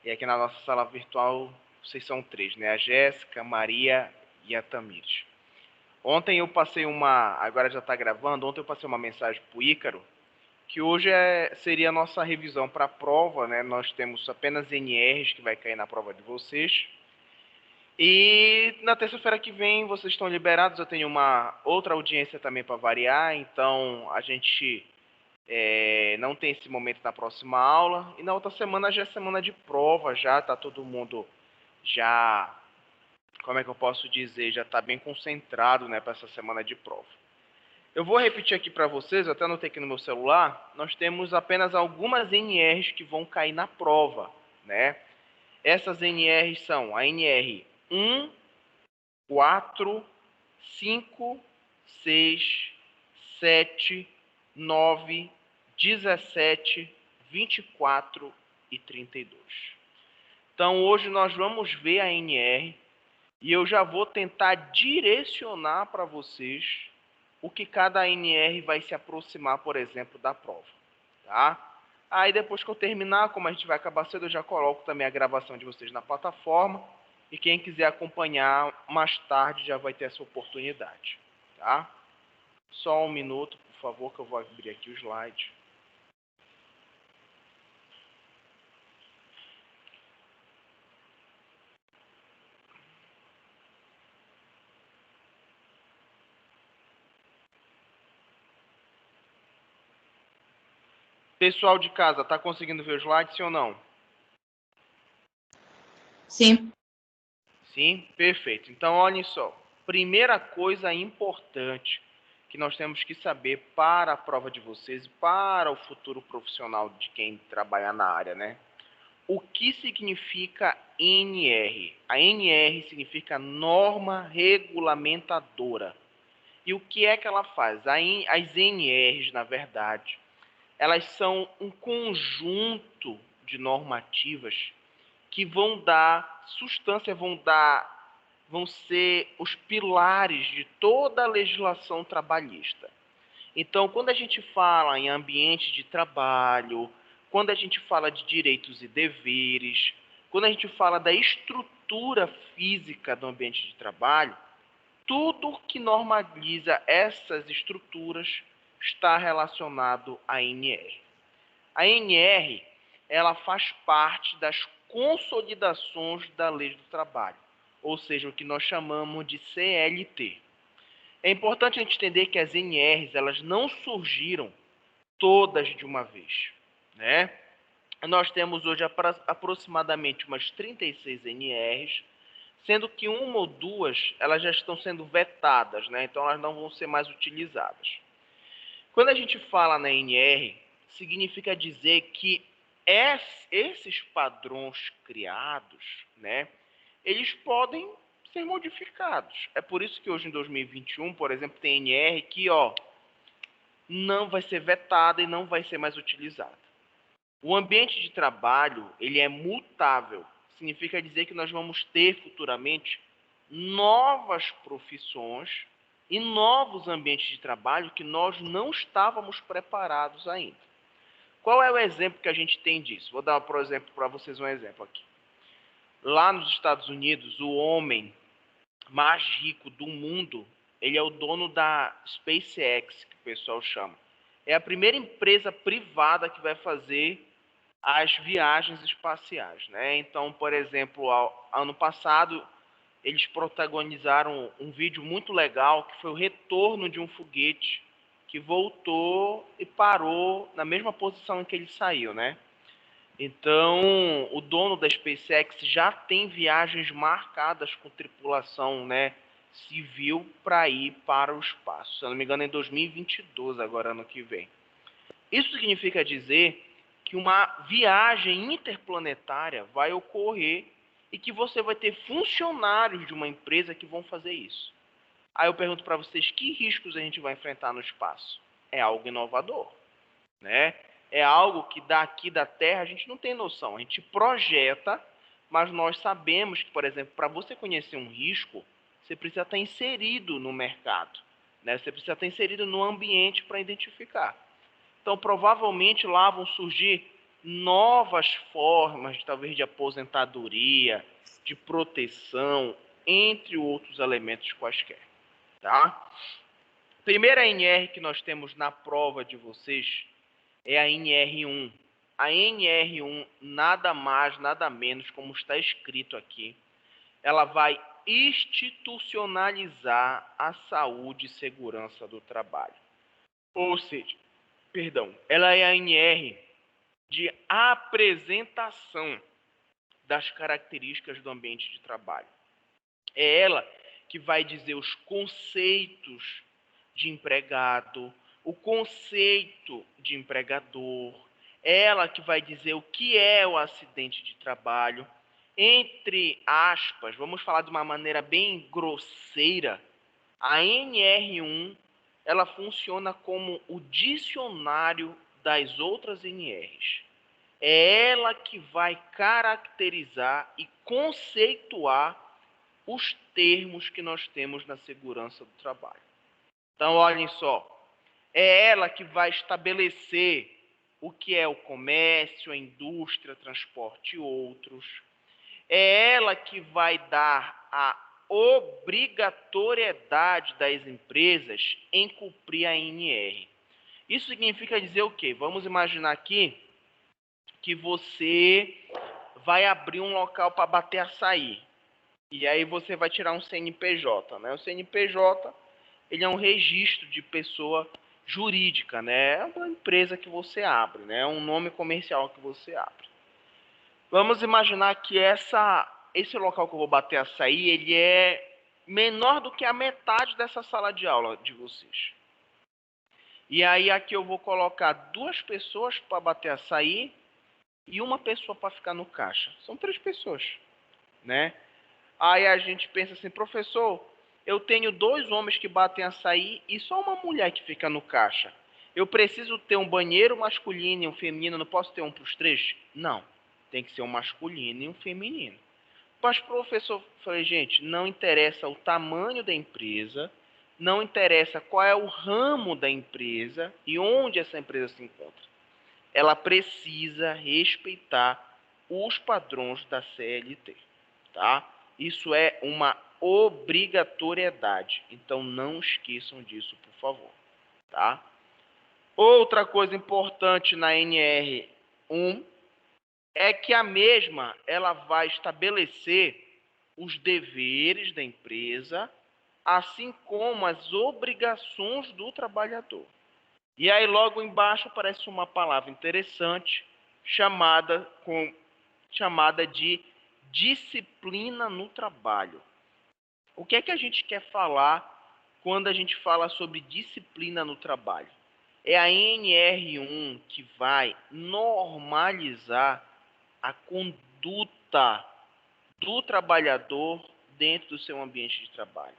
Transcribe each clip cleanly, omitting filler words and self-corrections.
E aqui na nossa sala virtual, vocês são três, né? A Jéssica, a Maria e a Tamires. Ontem eu passei agora já está gravando, ontem eu passei uma mensagem para o Ícaro, que hoje seria a nossa revisão para a prova, né? Nós temos apenas NRs que vai cair na prova de vocês. E na terça-feira que vem vocês estão liberados, eu tenho uma outra audiência também para variar, então a gente não tem esse momento na próxima aula. E na outra semana já é semana de prova, já está todo mundo já, como é que eu posso dizer, já está bem concentrado, né, para essa semana de prova. Eu vou repetir aqui para vocês, eu até anotei aqui no meu celular, nós temos apenas algumas NRs que vão cair na prova, né? Essas NRs são a NR 1, 4, 5, 6, 7, 9, 17, 24 e 32. Então hoje nós vamos ver a NR e eu já vou tentar direcionar para vocês o que cada NR vai se aproximar, por exemplo, da prova, tá? Aí depois que eu terminar, como a gente vai acabar cedo, eu já coloco também a gravação de vocês na plataforma e quem quiser acompanhar mais tarde já vai ter essa oportunidade, tá? Só um minuto, por favor, que eu vou abrir aqui o slide. Pessoal de casa, tá conseguindo ver o slide, sim ou não? Sim. Sim? Perfeito. Então, olhem só. Primeira coisa importante que nós temos que saber para a prova de vocês, para o futuro profissional de quem trabalhar na área, né? O que significa NR? A NR significa norma regulamentadora. E o que é que ela faz? As NRs, na verdade, elas são um conjunto de normativas que vão dar substância, vão ser os pilares de toda a legislação trabalhista. Então, quando a gente fala em ambiente de trabalho, quando a gente fala de direitos e deveres, quando a gente fala da estrutura física do ambiente de trabalho, tudo que normaliza essas estruturas está relacionado à NR. A NR, ela faz parte das consolidações da Lei do Trabalho, ou seja, o que nós chamamos de CLT. É importante a gente entender que as NRs, elas não surgiram todas de uma vez, né? Nós temos hoje aproximadamente umas 36 NRs, sendo que uma ou duas elas já estão sendo vetadas, né? Então elas não vão ser mais utilizadas. Quando a gente fala na NR, significa dizer que esses padrões criados, né, eles podem ser modificados. É por isso que hoje em 2021, por exemplo, tem NR que, não vai ser vetada e não vai ser mais utilizada. O ambiente de trabalho, ele é mutável. Significa dizer que nós vamos ter futuramente novas profissões e novos ambientes de trabalho que nós não estávamos preparados ainda. Qual é o exemplo que a gente tem disso? Vou dar, por exemplo, para vocês um exemplo aqui. Lá nos Estados Unidos, o homem mais rico do mundo, ele é o dono da SpaceX, que o pessoal chama. É a primeira empresa privada que vai fazer as viagens espaciais, né? Então, por exemplo, ano passado, eles protagonizaram um vídeo muito legal, que foi o retorno de um foguete que voltou e parou na mesma posição em que ele saiu, né? Então, o dono da SpaceX já tem viagens marcadas com tripulação, né, civil para ir para o espaço. Se eu não me engano, é em 2022, agora ano que vem. Isso significa dizer que uma viagem interplanetária vai ocorrer e que você vai ter funcionários de uma empresa que vão fazer isso. Aí eu pergunto para vocês, que riscos a gente vai enfrentar no espaço? É algo inovador, né? É algo que daqui da Terra a gente não tem noção. A gente projeta, mas nós sabemos que, por exemplo, para você conhecer um risco, você precisa estar inserido no mercado, né? Você precisa estar inserido no ambiente para identificar. Então, provavelmente lá vão surgir novas formas, talvez de aposentadoria, de proteção, entre outros elementos quaisquer, tá? Primeira NR que nós temos na prova de vocês é a NR1. A NR1, nada mais, nada menos, como está escrito aqui, ela vai institucionalizar a saúde e segurança do trabalho. Ou seja, ela é a NR de apresentação das características do ambiente de trabalho. É ela que vai dizer os conceitos de empregado, o conceito de empregador, é ela que vai dizer o que é o acidente de trabalho. Entre aspas, vamos falar de uma maneira bem grosseira, a NR1 ela funciona como o dicionário das outras NRs. É ela que vai caracterizar e conceituar os termos que nós temos na segurança do trabalho. Então, olhem só, é ela que vai estabelecer o que é o comércio, a indústria, transporte e outros. É ela que vai dar a obrigatoriedade das empresas em cumprir a NR. Isso significa dizer o quê? Vamos imaginar aqui que você vai abrir um local para bater açaí. E aí você vai tirar um CNPJ, né? O CNPJ, ele é um registro de pessoa jurídica, né? É uma empresa que você abre, né? É um nome comercial que você abre. Vamos imaginar que esse local que eu vou bater açaí, ele é menor do que a metade dessa sala de aula de vocês. E aí aqui eu vou colocar 2 pessoas para bater açaí e uma pessoa para ficar no caixa. São 3 pessoas, né? Aí a gente pensa assim, professor, eu tenho 2 homens que batem açaí e só uma mulher que fica no caixa. Eu preciso ter um banheiro masculino e um feminino, não posso ter um para os 3? Não, tem que ser um masculino e um feminino. Mas professor, falei, gente, não interessa o tamanho da empresa, não interessa qual é o ramo da empresa e onde essa empresa se encontra. Ela precisa respeitar os padrões da CLT, tá? Isso é uma obrigatoriedade. Então não esqueçam disso, por favor, tá? Outra coisa importante na NR1 é que a mesma ela vai estabelecer os deveres da empresa, assim como as obrigações do trabalhador. E aí logo embaixo aparece uma palavra interessante chamada de disciplina no trabalho. O que é que a gente quer falar quando a gente fala sobre disciplina no trabalho? É a NR1 que vai normalizar a conduta do trabalhador dentro do seu ambiente de trabalho.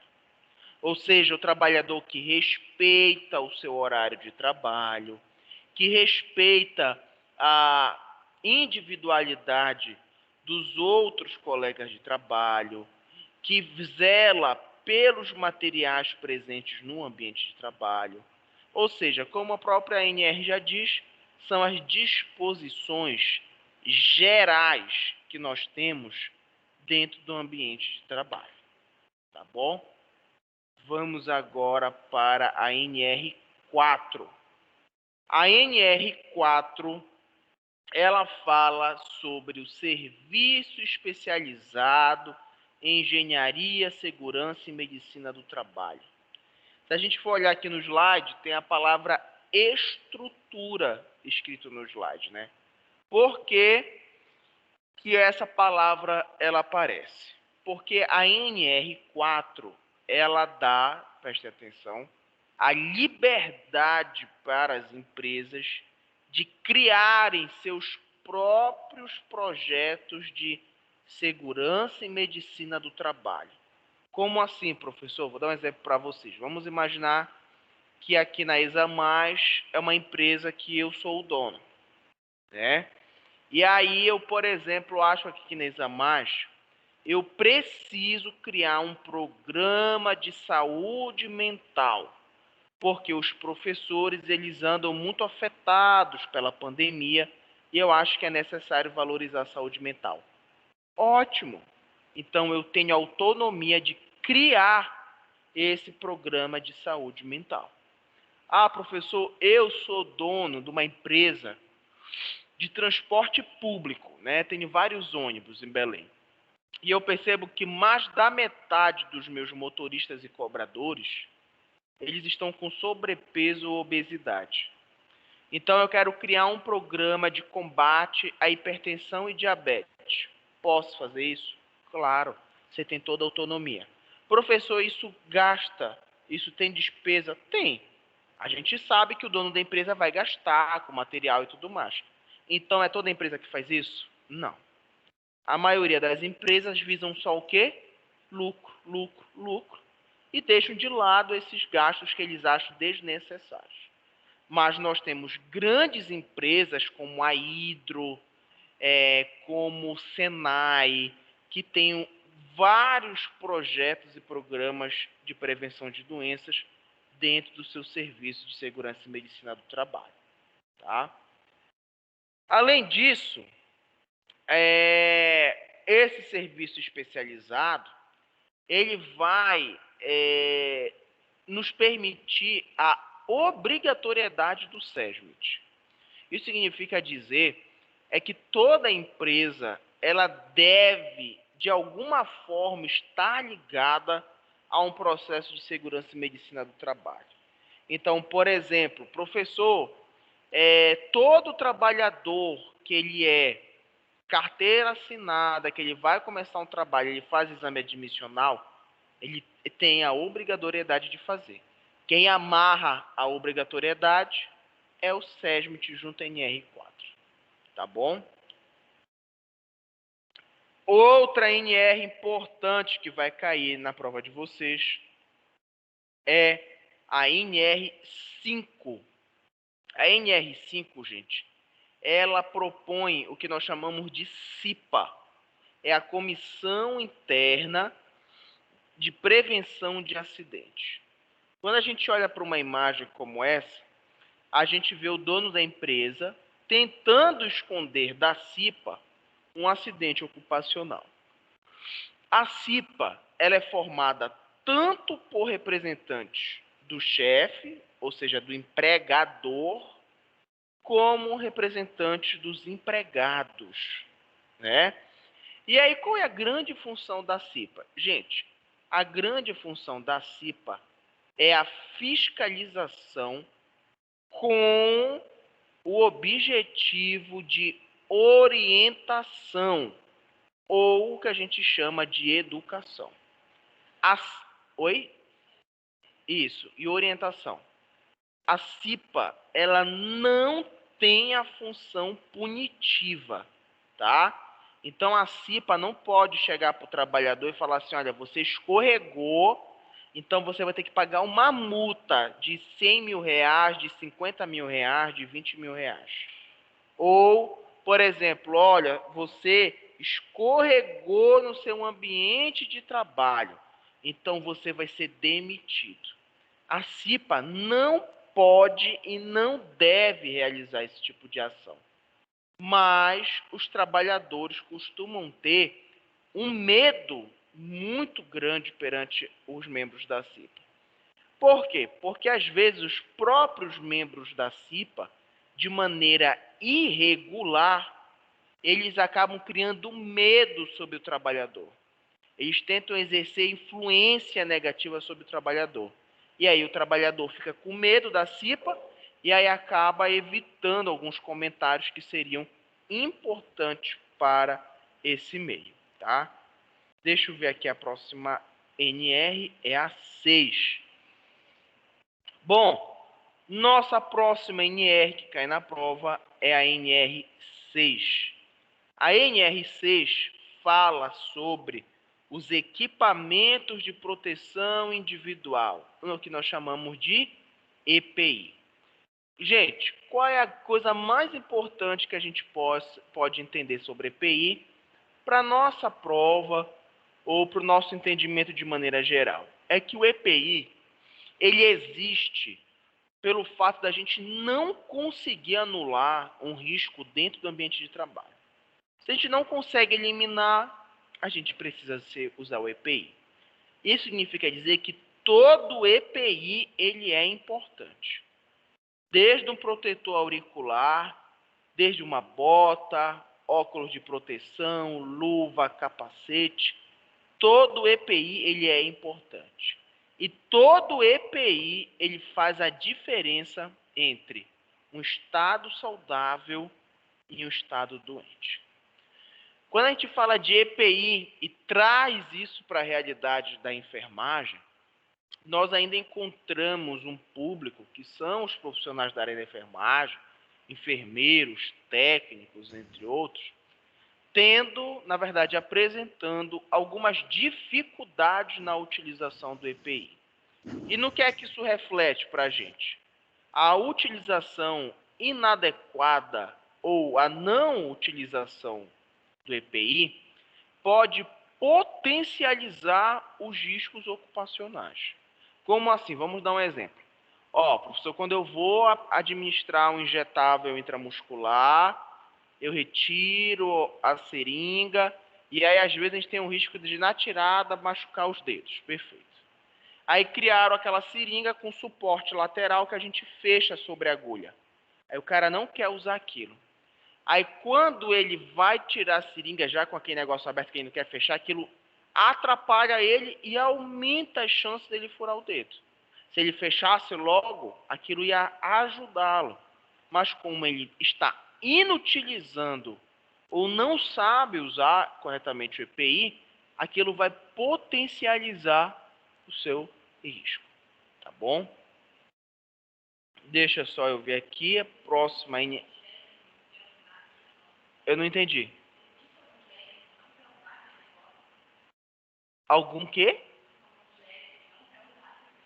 Ou seja, o trabalhador que respeita o seu horário de trabalho, que respeita a individualidade dos outros colegas de trabalho, que zela pelos materiais presentes no ambiente de trabalho. Ou seja, como a própria NR já diz, são as disposições gerais que nós temos dentro do ambiente de trabalho. Tá bom? Vamos agora para a NR4. A NR4, ela fala sobre o serviço especializado em engenharia, segurança e medicina do trabalho. Se a gente for olhar aqui no slide, tem a palavra estrutura escrito no slide, né? Por que que essa palavra ela aparece? Porque a NR4, ela dá, preste atenção, a liberdade para as empresas de criarem seus próprios projetos de segurança e medicina do trabalho. Como assim, professor? Vou dar um exemplo para vocês. Vamos imaginar que aqui na Examais é uma empresa que eu sou o dono, né? E aí eu, por exemplo, acho aqui na Examais, eu preciso criar um programa de saúde mental, porque os professores eles andam muito afetados pela pandemia e eu acho que é necessário valorizar a saúde mental. Ótimo! Então eu tenho autonomia de criar esse programa de saúde mental. Ah, professor, eu sou dono de uma empresa de transporte público, né? Tenho vários ônibus em Belém. E eu percebo que mais da metade dos meus motoristas e cobradores, eles estão com sobrepeso ou obesidade. Então eu quero criar um programa de combate à hipertensão e diabetes. Posso fazer isso? Claro, você tem toda a autonomia. Professor, isso gasta? Isso tem despesa? Tem. A gente sabe que o dono da empresa vai gastar com material e tudo mais. Então é toda empresa que faz isso? Não. A maioria das empresas visam só o quê? Lucro, lucro, lucro. E deixam de lado esses gastos que eles acham desnecessários. Mas nós temos grandes empresas como a Hidro, como o Senai, que têm vários projetos e programas de prevenção de doenças dentro do seu serviço de segurança e medicina do trabalho. Tá? Além disso, esse serviço especializado ele vai nos permitir a obrigatoriedade do SESMIT. Isso significa dizer que toda empresa ela deve, de alguma forma, estar ligada a um processo de segurança e medicina do trabalho. Então, por exemplo, professor, todo trabalhador que ele carteira assinada, que ele vai começar um trabalho, ele faz exame admissional, ele tem a obrigatoriedade de fazer. Quem amarra a obrigatoriedade é o SESMIT junto à NR4. Tá bom? Outra NR importante que vai cair na prova de vocês é a NR5. A NR5, gente, ela propõe o que nós chamamos de CIPA. É a Comissão Interna de Prevenção de Acidentes. Quando a gente olha para uma imagem como essa, a gente vê o dono da empresa tentando esconder da CIPA um acidente ocupacional. A CIPA ela é formada tanto por representantes do chefe, ou seja, do empregador, como representantes dos empregados, né? E aí, qual é a grande função da CIPA? Gente, a grande função da CIPA é a fiscalização com o objetivo de orientação, ou o que a gente chama de educação. Oi? Isso, e orientação. A CIPA, ela não tem a função punitiva, tá? Então a CIPA não pode chegar para o trabalhador e falar assim, olha, você escorregou, então você vai ter que pagar uma multa de 100 mil reais, de 50 mil reais, de 20 mil reais. Ou, por exemplo, olha, você escorregou no seu ambiente de trabalho, então você vai ser demitido. A CIPA não pode e não deve realizar esse tipo de ação. Mas os trabalhadores costumam ter um medo muito grande perante os membros da CIPA. Por quê? Porque às vezes os próprios membros da CIPA, de maneira irregular, eles acabam criando medo sobre o trabalhador. Eles tentam exercer influência negativa sobre o trabalhador. E aí o trabalhador fica com medo da CIPA e aí acaba evitando alguns comentários que seriam importantes para esse meio, tá? Deixa eu ver aqui a próxima NR, é a 6. Bom, nossa próxima NR que cai na prova é a NR6. A NR6 fala sobre os equipamentos de proteção individual, o que nós chamamos de EPI. Gente, qual é a coisa mais importante que a gente pode entender sobre EPI para a nossa prova ou para o nosso entendimento de maneira geral? É que o EPI ele existe pelo fato da gente não conseguir anular um risco dentro do ambiente de trabalho. Se a gente não consegue eliminar, a gente precisa usar o EPI. Isso significa dizer que todo EPI ele é importante. Desde um protetor auricular, desde uma bota, óculos de proteção, luva, capacete, todo EPI ele é importante. E todo EPI ele faz a diferença entre um estado saudável e um estado doente. Quando a gente fala de EPI e traz isso para a realidade da enfermagem, nós ainda encontramos um público que são os profissionais da área da enfermagem, enfermeiros, técnicos, entre outros, tendo, na verdade, apresentando algumas dificuldades na utilização do EPI. E no que é que isso reflete para a gente? A utilização inadequada ou a não utilização do EPI pode potencializar os riscos ocupacionais. Como assim? Vamos dar um exemplo. Professor, quando eu vou administrar um injetável intramuscular, eu retiro a seringa e aí às vezes a gente tem um risco de na tirada machucar os dedos. Perfeito. Aí criaram aquela seringa com suporte lateral que a gente fecha sobre a agulha. Aí o cara não quer usar aquilo. Aí quando ele vai tirar a seringa já com aquele negócio aberto que ele não quer fechar, aquilo atrapalha ele e aumenta as chances dele furar o dedo. Se ele fechasse logo, aquilo ia ajudá-lo. Mas como ele está inutilizando ou não sabe usar corretamente o EPI, aquilo vai potencializar o seu risco. Tá bom? Deixa só eu ver aqui a próxima. Eu não entendi. Algum quê?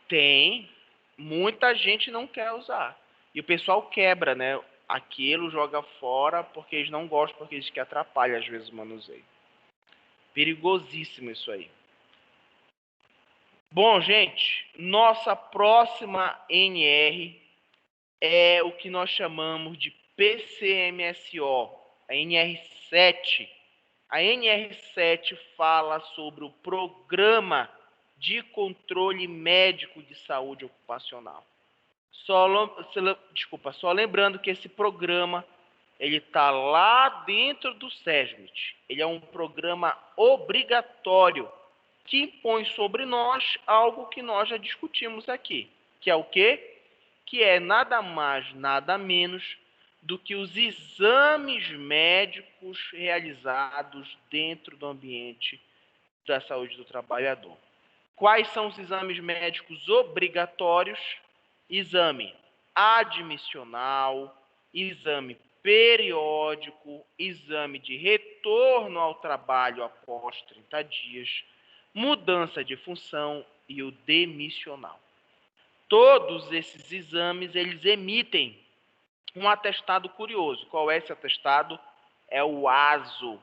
Tem. Muita gente não quer usar. E o pessoal quebra, né? Aquilo joga fora porque eles não gostam, porque eles que atrapalham às vezes o manuseio. Perigosíssimo isso aí. Bom, gente, nossa próxima NR é o que nós chamamos de PCMSO, a NR7. A NR7 fala sobre o Programa de Controle Médico de Saúde Ocupacional. Só lembrando que esse programa ele está lá dentro do SESMIT. Ele é um programa obrigatório que impõe sobre nós algo que nós já discutimos aqui, que é o quê? Que é nada mais, nada menos do que os exames médicos realizados dentro do ambiente da saúde do trabalhador. Quais são os exames médicos obrigatórios? Exame admissional, exame periódico, exame de retorno ao trabalho após 30 dias, mudança de função e o demissional. Todos esses exames, eles emitem um atestado curioso. Qual é esse atestado? É o ASO,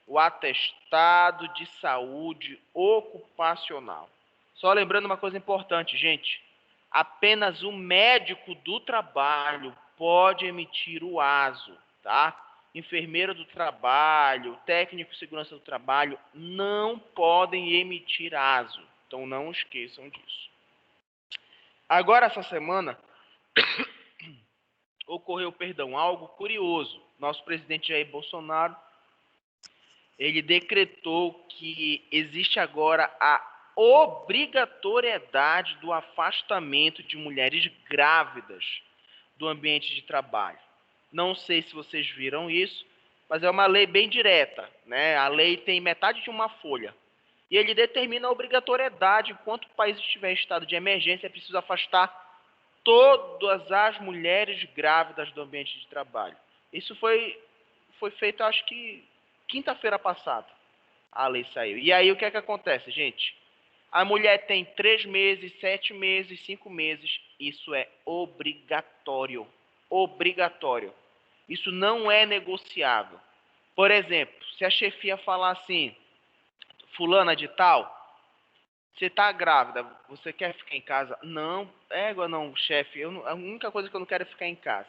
o Atestado de Saúde Ocupacional. Só lembrando uma coisa importante, gente. Apenas o médico do trabalho pode emitir o ASO, tá? Enfermeiro do trabalho, técnico de segurança do trabalho não podem emitir ASO. Então não esqueçam disso. Agora, essa semana, ocorreu, algo curioso. Nosso presidente Jair Bolsonaro, ele decretou que existe agora a obrigatoriedade do afastamento de mulheres grávidas do ambiente de trabalho. Não sei se vocês viram isso, mas é uma lei bem direta, né? A lei tem metade de uma folha. E ele determina a obrigatoriedade, enquanto o país estiver em estado de emergência, é preciso afastar todas as mulheres grávidas do ambiente de trabalho. Isso foi feito, acho que, quinta-feira passada. A lei saiu. E aí, o que é que acontece, gente? A mulher tem 3 meses, 7 meses, 5 meses. Isso é obrigatório. Obrigatório. Isso não é negociável. Por exemplo, se a chefia falar assim, fulana de tal, Você está grávida, você quer ficar em casa? Não, égua não, chefe, a única coisa que eu não quero é ficar em casa.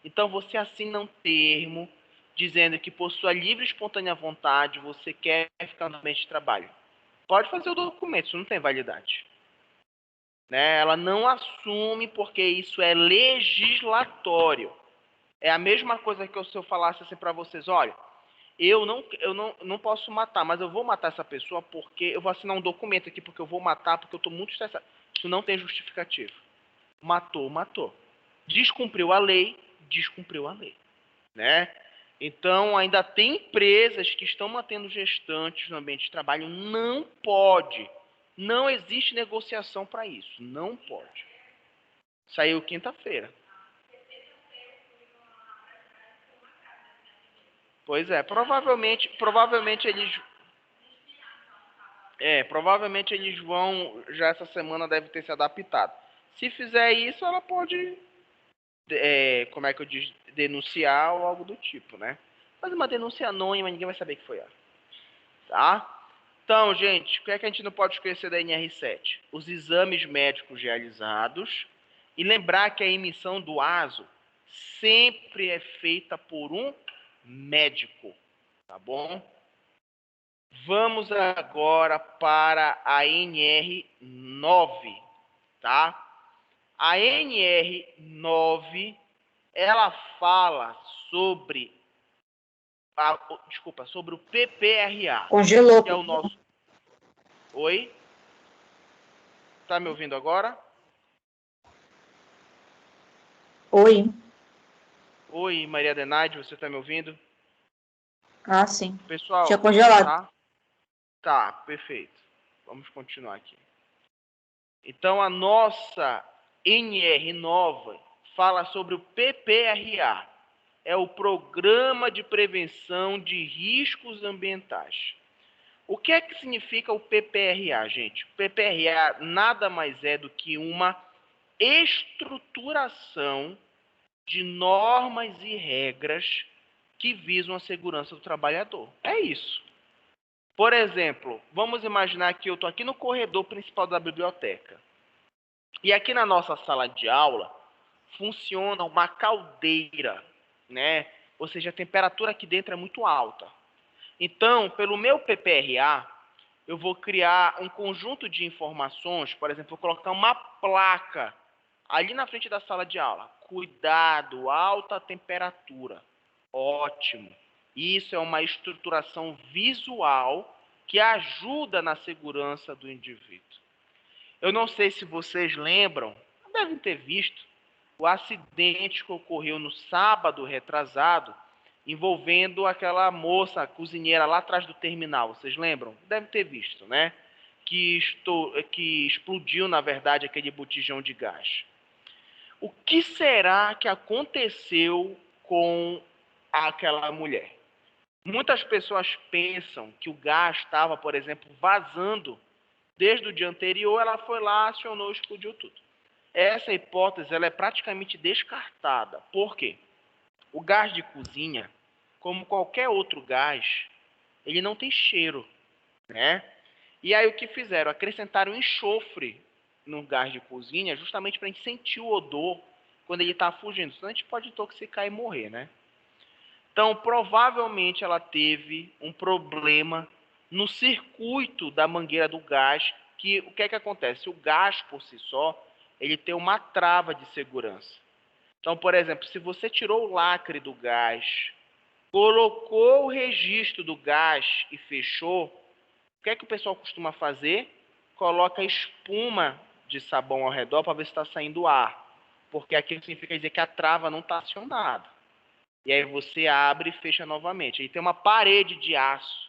Então você assina um termo dizendo que por sua livre e espontânea vontade você quer ficar no ambiente de trabalho. Pode fazer o documento, isso não tem validade. Né? Ela não assume porque isso é legislatório. É a mesma coisa que se eu falasse assim para vocês, olha, eu não posso matar, mas eu vou matar essa pessoa porque eu vou assinar um documento aqui porque eu vou matar, porque eu estou muito estressado. Isso não tem justificativo. Matou, matou. Descumpriu a lei, descumpriu a lei. Né? Então, ainda tem empresas que estão mantendo gestantes no ambiente de trabalho. Não pode. Não existe negociação para isso. Não pode. Saiu quinta-feira. Pois é, provavelmente eles vão, já essa semana deve ter se adaptado. Se fizer isso, ela pode, como é que eu digo, denunciar ou algo do tipo, né? Mas uma denúncia anônima, ninguém vai saber que foi ela, tá? Então, gente, o que é que a gente não pode esquecer da NR7? Os exames médicos realizados e lembrar que a emissão do ASO sempre é feita por um médico, tá bom? Vamos agora para a NR9, tá? A NR9, ela fala sobre sobre o PPRA, Congelou. que é o nosso. Oi? Tá me ouvindo agora? Oi. Oi, Maria Denaide, você tá me ouvindo? Ah, sim. Tinha Pessoal, congelado. tá? Tá, perfeito. Vamos continuar aqui. Então, a nossa NR nova fala sobre o PPRA. É o Programa de Prevenção de Riscos Ambientais. O que é que significa o PPRA, gente? O PPRA nada mais é do que uma estruturação de normas e regras que visam a segurança do trabalhador. É isso. Por exemplo, vamos imaginar que eu estou aqui no corredor principal da biblioteca. E aqui na nossa sala de aula funciona uma caldeira, né? Ou seja, a temperatura aqui dentro é muito alta. Então, pelo meu PPRA, eu vou criar um conjunto de informações, por exemplo, vou colocar uma placa ali na frente da sala de aula. Cuidado, alta temperatura. Ótimo. Isso é uma estruturação visual que ajuda na segurança do indivíduo. Eu não sei se vocês lembram, devem ter visto, o acidente que ocorreu no sábado retrasado, envolvendo aquela moça cozinheira lá atrás do terminal. Vocês lembram? Devem ter visto, né? Que explodiu, na verdade, aquele botijão de gás. O que será que aconteceu com aquela mulher? Muitas pessoas pensam que o gás estava, por exemplo, vazando desde o dia anterior, ela foi lá, acionou, explodiu tudo. Essa hipótese ela é praticamente descartada. Por quê? O gás de cozinha, como qualquer outro gás, ele não tem cheiro, né? E aí o que fizeram? Acrescentaram enxofre no gás de cozinha justamente para a gente sentir o odor quando ele está fugindo. Senão a gente pode intoxicar e morrer, né? Então, provavelmente ela teve um problema no circuito da mangueira do gás, que o que é que acontece? O gás por si só, ele tem uma trava de segurança. Então, por exemplo, se você tirou o lacre do gás, colocou o registro do gás e fechou, o que é que o pessoal costuma fazer? Coloca espuma de sabão ao redor para ver se está saindo ar. Porque aquilo significa dizer que a trava não está acionada. E aí você abre e fecha novamente. Aí tem uma parede de aço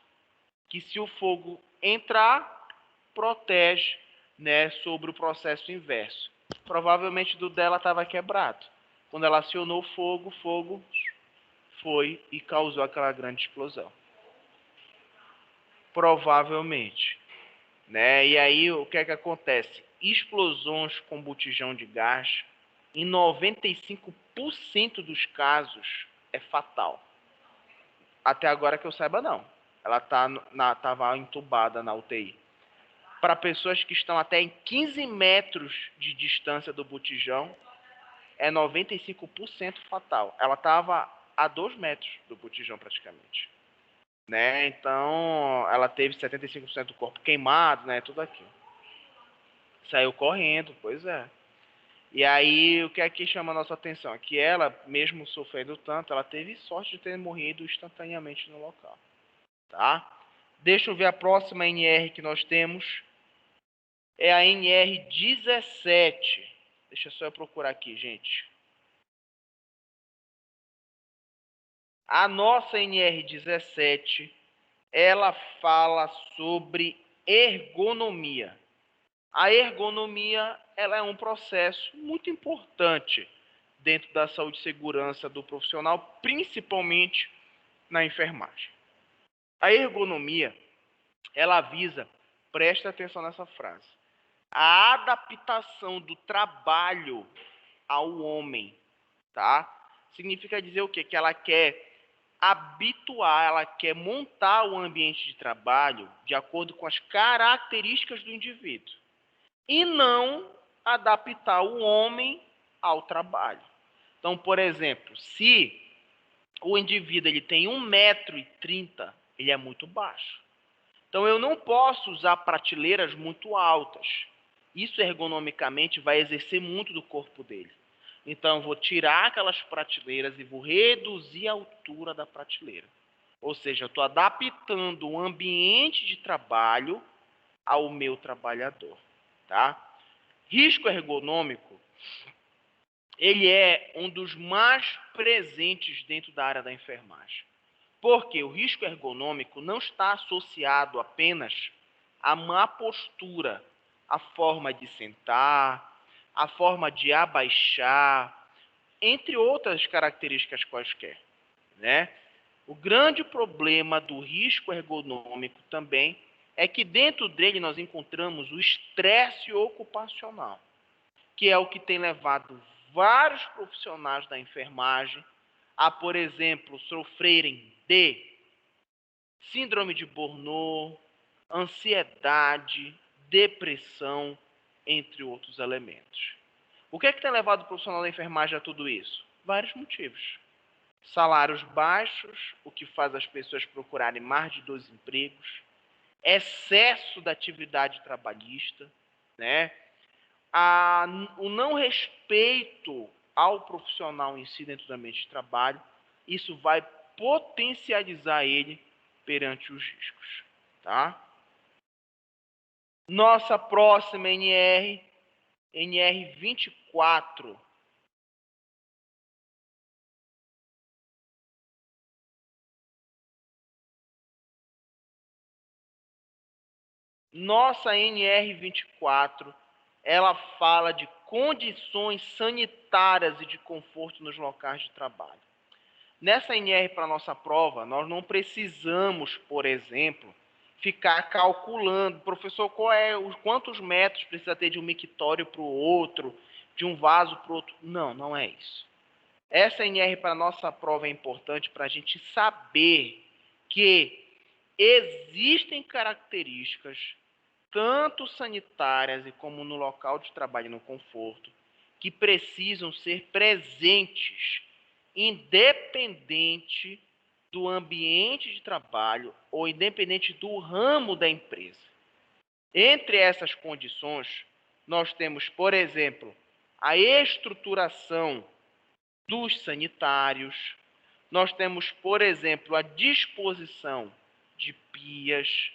que, se o fogo entrar, protege, né, sobre o processo inverso. Provavelmente do dela estava quebrado. Quando ela acionou o fogo foi e causou aquela grande explosão. Provavelmente. Né? E aí o que é que acontece? Explosões com botijão de gás, em 95% dos casos, é fatal. Até agora que eu saiba, não. Ela estava entubada na UTI. para pessoas que estão até em 15 metros de distância do botijão, é 95% fatal. Ela estava a 2 metros do botijão praticamente. Né? Então, ela teve 75% do corpo queimado, né? Tudo aquilo. Saiu correndo, pois é. E aí, o que aqui chama a nossa atenção? É que ela, mesmo sofrendo tanto, ela teve sorte de ter morrido instantaneamente no local. Tá? Deixa eu ver a próxima NR que nós temos. É a NR17. Deixa só eu procurar aqui, gente. A nossa NR17, ela fala sobre ergonomia. A ergonomia, ela é um processo muito importante dentro da saúde e segurança do profissional, principalmente na enfermagem. A ergonomia, ela visa, presta atenção nessa frase, a adaptação do trabalho ao homem, tá? Significa dizer o quê? Que ela quer habituar, ela quer montar o ambiente de trabalho de acordo com as características do indivíduo e não adaptar o homem ao trabalho. Então, por exemplo, se o indivíduo ele tem 1,30 m, ele é muito baixo. Então, eu não posso usar prateleiras muito altas. Isso ergonomicamente vai exercer muito do corpo dele. Então, eu vou tirar aquelas prateleiras e vou reduzir a altura da prateleira. Ou seja, eu estou adaptando o ambiente de trabalho ao meu trabalhador. Tá? Risco ergonômico, ele é um dos mais presentes dentro da área da enfermagem. Porque o risco ergonômico não está associado apenas à má postura, à forma de sentar, à forma de abaixar, entre outras características quaisquer, né? O grande problema do risco ergonômico também é que dentro dele nós encontramos o estresse ocupacional, que é o que tem levado vários profissionais da enfermagem a, por exemplo, sofrerem de síndrome de Burnout, ansiedade, depressão, entre outros elementos. O que é que tem levado o profissional da enfermagem a tudo isso? Vários motivos. Salários baixos, o que faz as pessoas procurarem mais de 2 empregos, excesso da atividade trabalhista, né? O não respeito ao profissional em si dentro do ambiente de trabalho, isso vai potencializar ele perante os riscos. Tá? Nossa próxima NR, NR24. Nossa NR24, ela fala de condições sanitárias e de conforto nos locais de trabalho. Nessa NR para nossa prova, nós não precisamos, por exemplo, ficar calculando, professor, quantos metros precisa ter de um mictório para o outro, de um vaso para o outro. Não, não é isso. Essa NR para nossa prova é importante para a gente saber que existem características, tanto sanitárias e como no local de trabalho e no conforto, que precisam ser presentes, independente do ambiente de trabalho ou independente do ramo da empresa. Entre essas condições, nós temos, por exemplo, a estruturação dos sanitários, nós temos, por exemplo, a disposição de pias,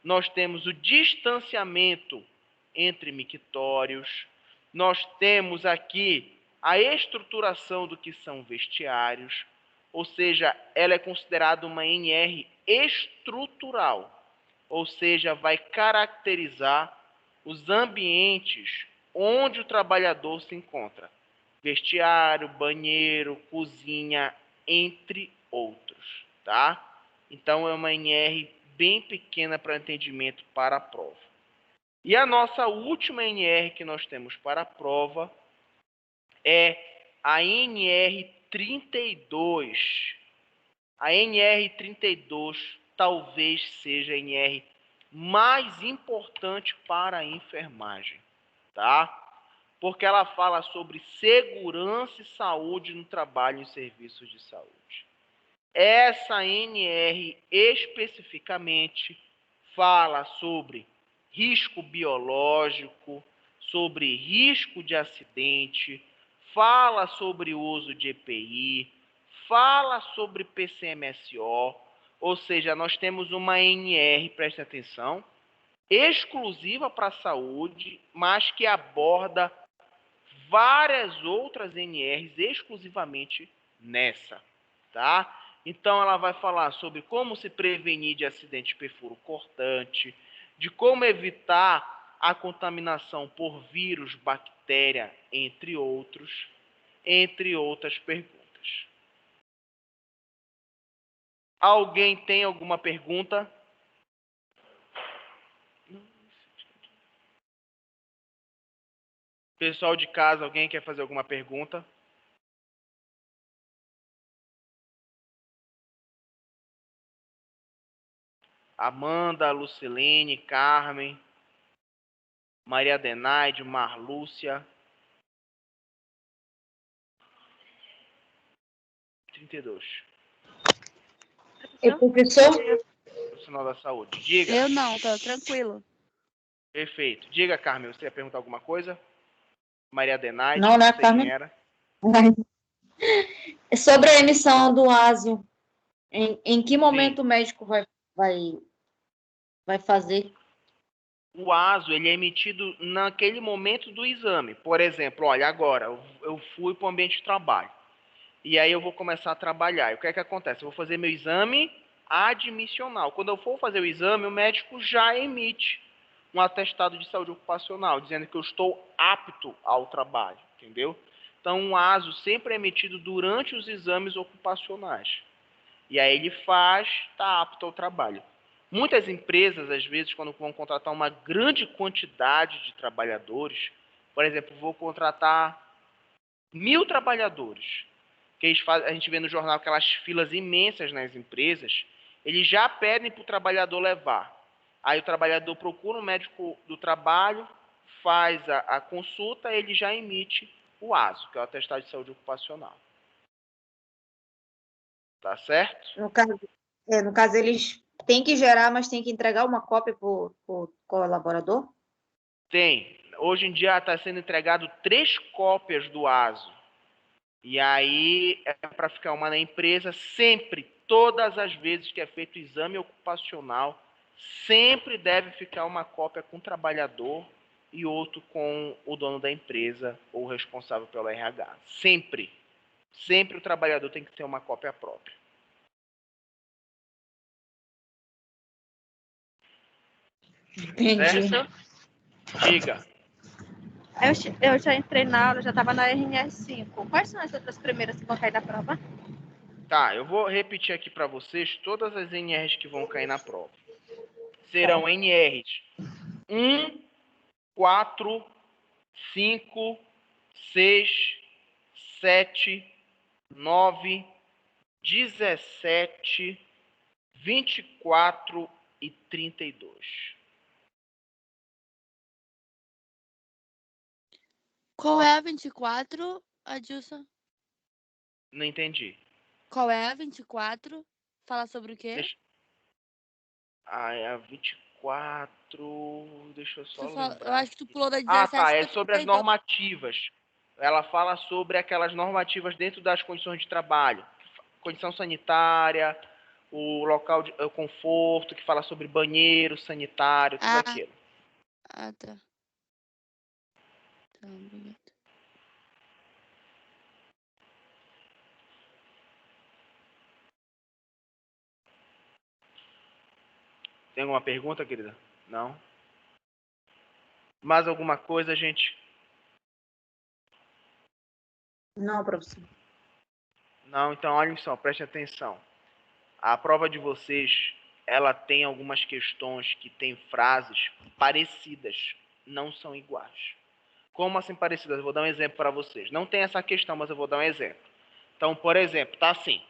nós temos o distanciamento entre mictórios, nós temos aqui a estruturação do que são vestiários, ou seja, ela é considerada uma NR estrutural, ou seja, vai caracterizar os ambientes onde o trabalhador se encontra. Vestiário, banheiro, cozinha, entre outros, tá? Então é uma NR bem pequena para atendimento para a prova. E a nossa última NR que nós temos para a prova é a NR32. A NR32 talvez seja a NR mais importante para a enfermagem, tá? Porque ela fala sobre segurança e saúde no trabalho em serviços de saúde. Essa NR especificamente fala sobre risco biológico, sobre risco de acidente, fala sobre o uso de EPI, fala sobre PCMSO, ou seja, nós temos uma NR, preste atenção, exclusiva para a saúde, mas que aborda várias outras NRs exclusivamente nessa, tá? Então ela vai falar sobre como se prevenir de acidente perfuro cortante, de como evitar a contaminação por vírus, bactéria, entre outras perguntas. Alguém tem alguma pergunta? Pessoal de casa, alguém quer fazer alguma pergunta? Amanda, Lucilene, Carmen, Maria Adenaide, Marlúcia. 32. E professor? Profissional da saúde. Diga. Eu não, tá tranquilo. Perfeito. Diga, Carmen, você ia perguntar alguma coisa? Maria Adenaide, Não, né, sei Carmen? quem era. Sobre a emissão do ASIO, em que momento o médico vai fazer? O ASO ele é emitido naquele momento do exame. Por exemplo, olha, agora eu fui para o ambiente de trabalho. E aí eu vou começar a trabalhar. E o que é que acontece? Eu vou fazer meu exame admissional. Quando eu for fazer o exame, o médico já emite um atestado de saúde ocupacional, dizendo que eu estou apto ao trabalho, entendeu? Então, um ASO sempre é emitido durante os exames ocupacionais. E aí ele está apto ao trabalho. Muitas empresas, às vezes, quando vão contratar uma grande quantidade de trabalhadores, por exemplo, vou contratar 1.000 trabalhadores, que a gente vê no jornal aquelas filas imensas nas empresas, eles já pedem para o trabalhador levar. Aí o trabalhador procura um médico do trabalho, faz a consulta, ele já emite o ASO, que é o atestado de saúde ocupacional. Tá certo? No caso, eles têm que gerar, mas têm que entregar uma cópia para o colaborador? Tem. Hoje em dia está sendo entregado 3 cópias do ASO. E aí é para ficar uma na empresa sempre, todas as vezes que é feito exame ocupacional, sempre deve ficar uma cópia com o trabalhador e outro com o dono da empresa ou o responsável pelo RH. Sempre. Sempre o trabalhador tem que ter uma cópia própria. Entendi. Certo? Diga. Eu já entrei na aula, já estava na RNS5. Quais são as outras primeiras que vão cair da prova? Tá, eu vou repetir aqui para vocês todas as NRs que vão cair na prova. Serão NRs 1, 4, 5, 6, 7, 9, 17, 24 e 32. Qual é a 24, Adilson? Não entendi. Qual é a 24? Fala sobre o quê? É a 24. Deixa eu só lembrar. Eu acho que tu pulou da Ah, 17 tá. É pra sobre as 32. normativas. Ela fala sobre aquelas normativas dentro das condições de trabalho. Condição sanitária, o local de conforto, que fala sobre banheiro, sanitário, tudo aquilo. Ah, tá. Tá, obrigado. Tem alguma pergunta, querida? Não? Mais alguma coisa, gente? Não, professor. Não, então olhem só, preste atenção. A prova de vocês, ela tem algumas questões que tem frases parecidas, não são iguais. Como assim parecidas? Eu vou dar um exemplo para vocês. Não tem essa questão, mas eu vou dar um exemplo. Então, por exemplo, tá assim: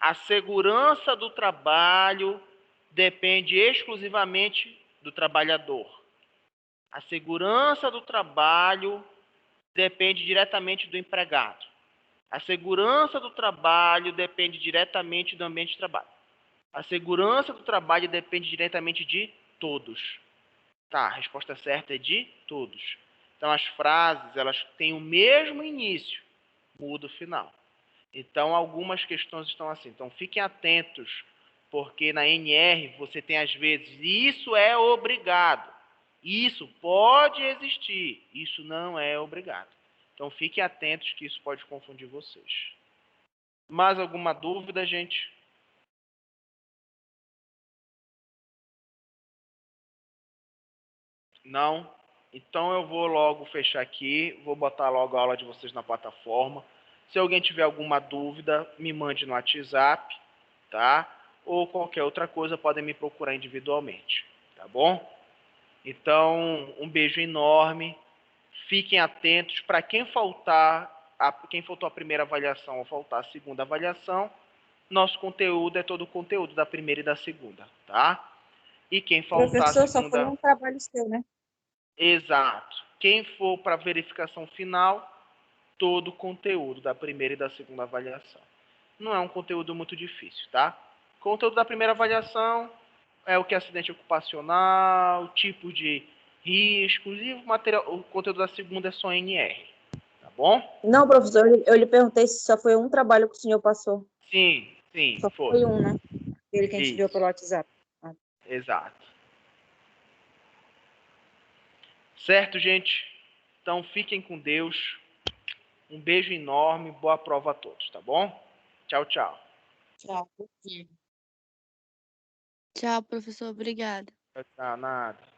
a segurança do trabalho depende exclusivamente do trabalhador. A segurança do trabalho depende diretamente do empregado. A segurança do trabalho depende diretamente do ambiente de trabalho. A segurança do trabalho depende diretamente de todos. Tá, a resposta certa é de todos. Então, as frases, elas têm o mesmo início, muda o final. Então, algumas questões estão assim. Então, fiquem atentos, porque na NR você tem, às vezes, isso é obrigado. Isso pode existir. Isso não é obrigado. Então, fiquem atentos que isso pode confundir vocês. Mais alguma dúvida, gente? Não? Então eu vou logo fechar aqui, vou botar logo a aula de vocês na plataforma. Se alguém tiver alguma dúvida, me mande no WhatsApp, tá? Ou qualquer outra coisa, podem me procurar individualmente, tá bom? Então, um beijo enorme. Fiquem atentos para quem faltar, quem faltou a primeira avaliação ou faltar a segunda avaliação, nosso conteúdo é todo o conteúdo da primeira e da segunda, tá? E quem faltar a Professor, só foi segunda... um trabalho seu, né? Exato. Quem for para a verificação final, todo o conteúdo da primeira e da segunda avaliação. Não é um conteúdo muito difícil, tá? O conteúdo da primeira avaliação é o que é acidente ocupacional, tipo de riscos, e o conteúdo da segunda é só NR, tá bom? Não, professor, eu lhe perguntei se só foi um trabalho que o senhor passou. Sim, Só foi. foi um, né? Aquele que a gente viu Isso, pelo WhatsApp. exato. Certo, gente? Então fiquem com Deus. Um beijo enorme, boa prova a todos, tá bom? Tchau, tchau. Tchau. Tchau, professor. Obrigada. Tchau, tchau, nada.